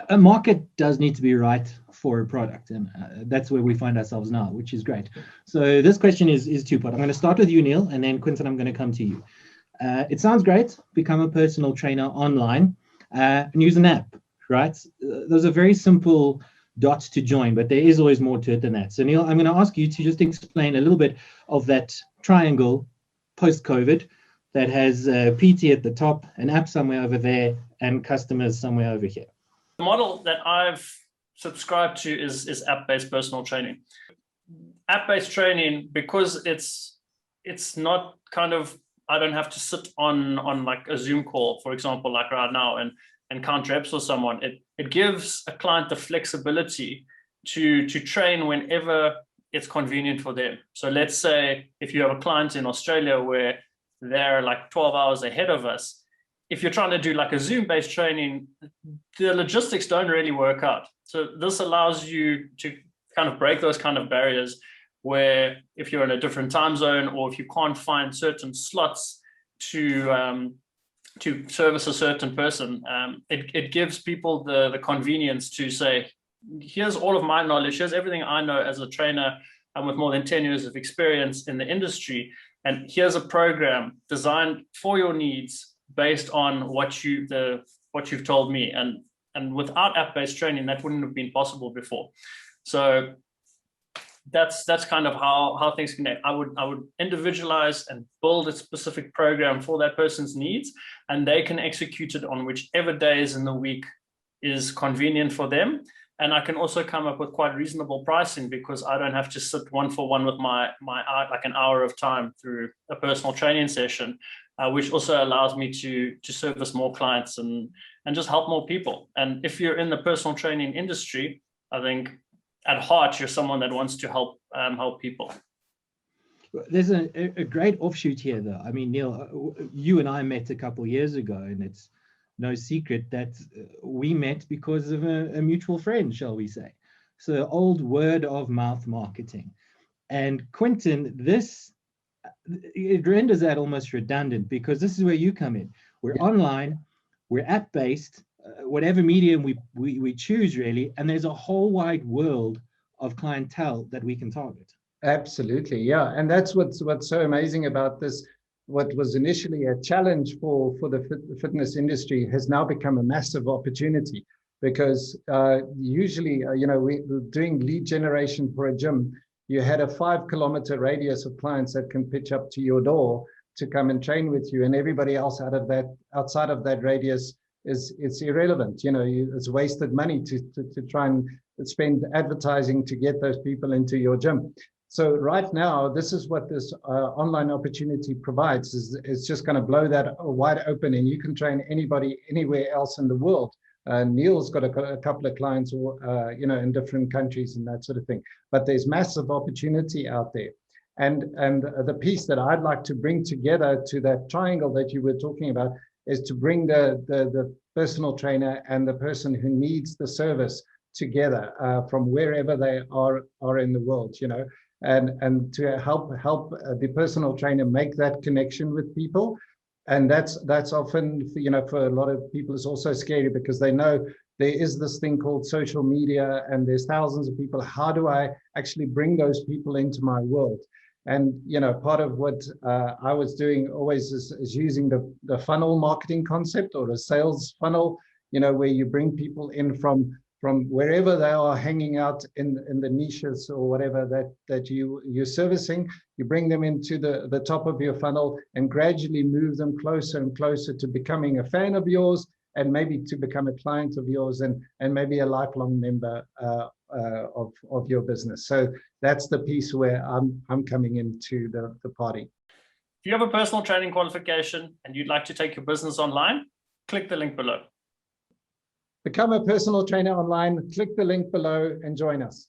a market does need to be right for a product, and that's where we find ourselves now, which is great. So this question is two-part. I'm going to start with you, Neil, and then Quinton, I'm going to come to you. It sounds great. Become a personal trainer online and use an app, right? Those are very simple dots to join, but there is always more to it than that. So Neil, I'm going to ask you to just explain a little bit of that triangle post-COVID that has PT at the top, an app somewhere over there, and customers somewhere over here. The model that I've subscribed to is app-based personal training. App-based training, because it's not kind of, I don't have to sit on like a Zoom call, for example, like right now, and count reps or someone. It gives a client the flexibility to train whenever it's convenient for them. So let's say if you have a client in Australia where they're like 12 hours ahead of us, if you're trying to do like a Zoom-based training, the logistics don't really work out. So this allows you to kind of break those kind of barriers where if you're in a different time zone or if you can't find certain slots to service a certain person, it gives people the convenience to say, here's all of my knowledge, here's everything I know as a trainer and with more than 10 years of experience in the industry, and here's a program designed for your needs based on what you've told me. And without app-based training, that wouldn't have been possible before. So that's kind of how things connect. I would individualize and build a specific program for that person's needs, and they can execute it on whichever days in the week is convenient for them. And I can also come up with quite reasonable pricing because I don't have to sit one-for-one with my like an hour of time through a personal training session, which also allows me to service more clients and just help more people. And if you're in the personal training industry, I think at heart, you're someone that wants to help people. There's a great offshoot here, though. I mean, Neil, you and I met a couple of years ago, and it's no secret that we met because of a mutual friend, shall we say. So old word of mouth marketing. And Quinton, it renders that almost redundant because this is where you come in. We're online, we're app-based, whatever medium we choose really, and there's a whole wide world of clientele that we can target. Absolutely, yeah, and that's what's so amazing about this. What was initially a challenge for the fitness industry has now become a massive opportunity because usually, we're doing lead generation for a gym. You had a 5-kilometer radius of clients that can pitch up to your door to come and train with you, and everybody else outside of that radius it's irrelevant. It's wasted money to try and spend advertising to get those people into your gym. So right now, this is what this online opportunity provides. It's just going to blow that wide open, and you can train anybody anywhere else in the world. Neil's got a couple of clients, in different countries and that sort of thing. But there's massive opportunity out there. And the piece that I'd like to bring together to that triangle that you were talking about is to bring the personal trainer and the person who needs the service together from wherever they are in the world, and to help the personal trainer make that connection with people. And that's often, for a lot of people, it's also scary because they know there is this thing called social media and there's thousands of people. How do I actually bring those people into my world? And, part of what I was doing always is using the funnel marketing concept or a sales funnel, where you bring people in from wherever they are hanging out in the niches or whatever that you're servicing. You bring them into the top of your funnel and gradually move them closer and closer to becoming a fan of yours and maybe to become a client of yours and maybe a lifelong member of your business. So that's the piece where I'm coming into the party. If you have a personal training qualification and you'd like to take your business online, click the link below. Become a personal trainer online, click the link below and join us.